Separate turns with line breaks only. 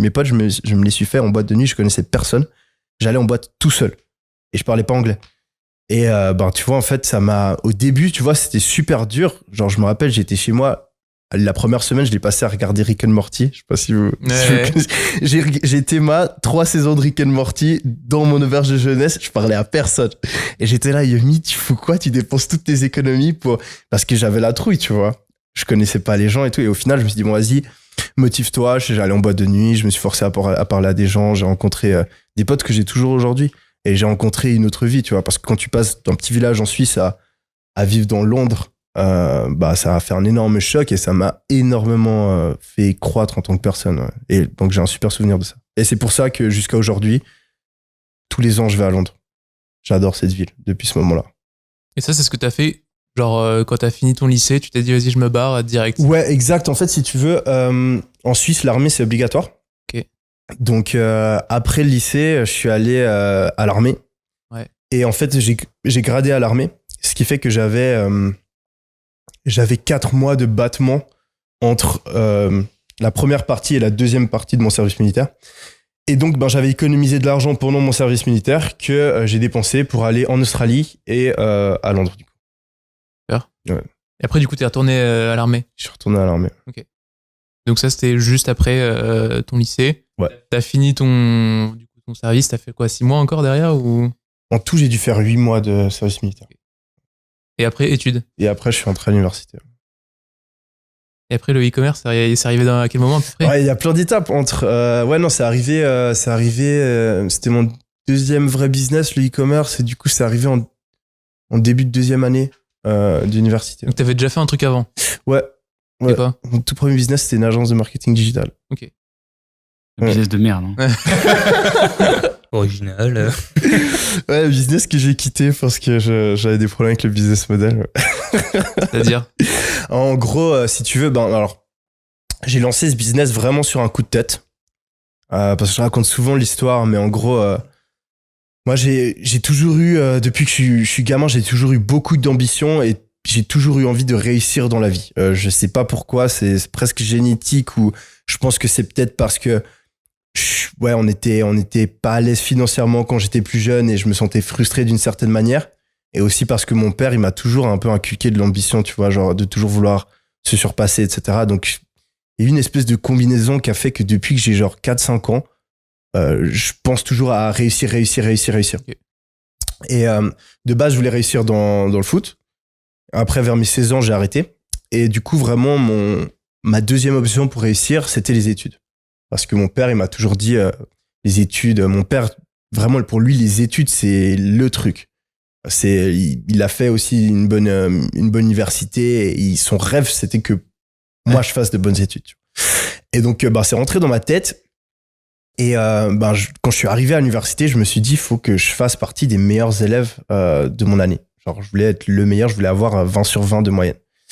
Mes potes, je me les suis fait en boîte de nuit, je connaissais personne. J'allais en boîte tout seul et je parlais pas anglais. Et tu vois, en fait, au début, tu vois, c'était super dur. Genre, je me rappelle, j'étais chez moi. La première semaine, je l'ai passé à regarder Rick and Morty. Je sais pas si vous... J'ai été 3 saisons de Rick and Morty dans mon auberge de jeunesse. Je parlais à personne. Et j'étais là, Yomi, tu fous quoi? Tu dépenses toutes tes économies parce que j'avais la trouille, tu vois. Je connaissais pas les gens et tout. Et au final, je me suis dit, bon, vas-y, motive-toi. J'allais en boîte de nuit. Je me suis forcé à parler à des gens. J'ai rencontré des potes que j'ai toujours aujourd'hui. Et j'ai rencontré une autre vie, tu vois. Parce que quand tu passes d'un petit village en Suisse à vivre dans Londres, ça a fait un énorme choc et ça m'a énormément fait croître en tant que personne. Ouais. Et donc, j'ai un super souvenir de ça. Et c'est pour ça que jusqu'à aujourd'hui, tous les ans, je vais à Londres. J'adore cette ville depuis ce moment-là.
Et ça, c'est ce que t'as fait, genre, quand t'as fini ton lycée, tu t'es dit, vas-y, je me barre direct.
Ouais, exact. En fait, si tu veux, en Suisse, l'armée, c'est obligatoire.
Ok.
Donc, après le lycée, je suis allé à l'armée.
Ouais.
Et en fait, j'ai gradé à l'armée, ce qui fait que j'avais 4 mois de battement entre la première partie et la deuxième partie de mon service militaire. Et donc, j'avais économisé de l'argent pendant mon service militaire que j'ai dépensé pour aller en Australie et à Londres, du coup.
Super.
Ouais.
Et après, du coup, t'es retourné à l'armée.
Je suis retourné à l'armée.
Ok. Donc ça, c'était juste après ton lycée.
Ouais.
T'as fini ton service, t'as fait quoi, 6 mois encore derrière ou...
En tout, j'ai dû faire 8 mois de service militaire.
Et après, études.
Et après, je suis entré à l'université.
Et après, le e-commerce, c'est arrivé à quel moment à peu près?
Ouais, il y a plein d'étapes entre... c'est arrivé... c'était mon deuxième vrai business, le e-commerce, et du coup, c'est arrivé en début de deuxième année d'université.
Donc, t'avais déjà fait un truc avant?
Ouais.
Et quoi?
Mon tout premier business, c'était une agence de marketing digital.
Ok.
Le business de merde, hein.
Original.
Ouais, business que j'ai quitté parce que j'avais des problèmes avec le business model.
C'est-à-dire?
En gros, si tu veux, alors, j'ai lancé ce business vraiment sur un coup de tête. Parce que je raconte souvent l'histoire, mais en gros, moi, j'ai toujours eu, depuis que je suis gamin, j'ai toujours eu beaucoup d'ambition et j'ai toujours eu envie de réussir dans la vie. Je sais pas pourquoi, c'est presque génétique ou je pense que c'est peut-être parce que on était pas à l'aise financièrement quand j'étais plus jeune et je me sentais frustré d'une certaine manière. Et aussi parce que mon père, il m'a toujours un peu inculqué de l'ambition, tu vois, genre de toujours vouloir se surpasser, etc. Donc, il y a eu une espèce de combinaison qui a fait que depuis que j'ai genre 4-5 ans, je pense toujours à réussir. Okay. Et de base, je voulais réussir dans le foot. Après, vers mes 16 ans, j'ai arrêté. Et du coup, vraiment, ma deuxième option pour réussir, c'était les études. Parce que mon père, il m'a toujours dit les études. Mon père, vraiment, pour lui, les études, c'est le truc. Il a fait aussi une bonne université. Et son rêve, c'était que moi, je fasse de bonnes études. Et donc, c'est rentré dans ma tête. Et quand je suis arrivé à l'université, je me suis dit, il faut que je fasse partie des meilleurs élèves de mon année. Genre, je voulais être le meilleur, je voulais avoir 20 sur 20 de moyenne.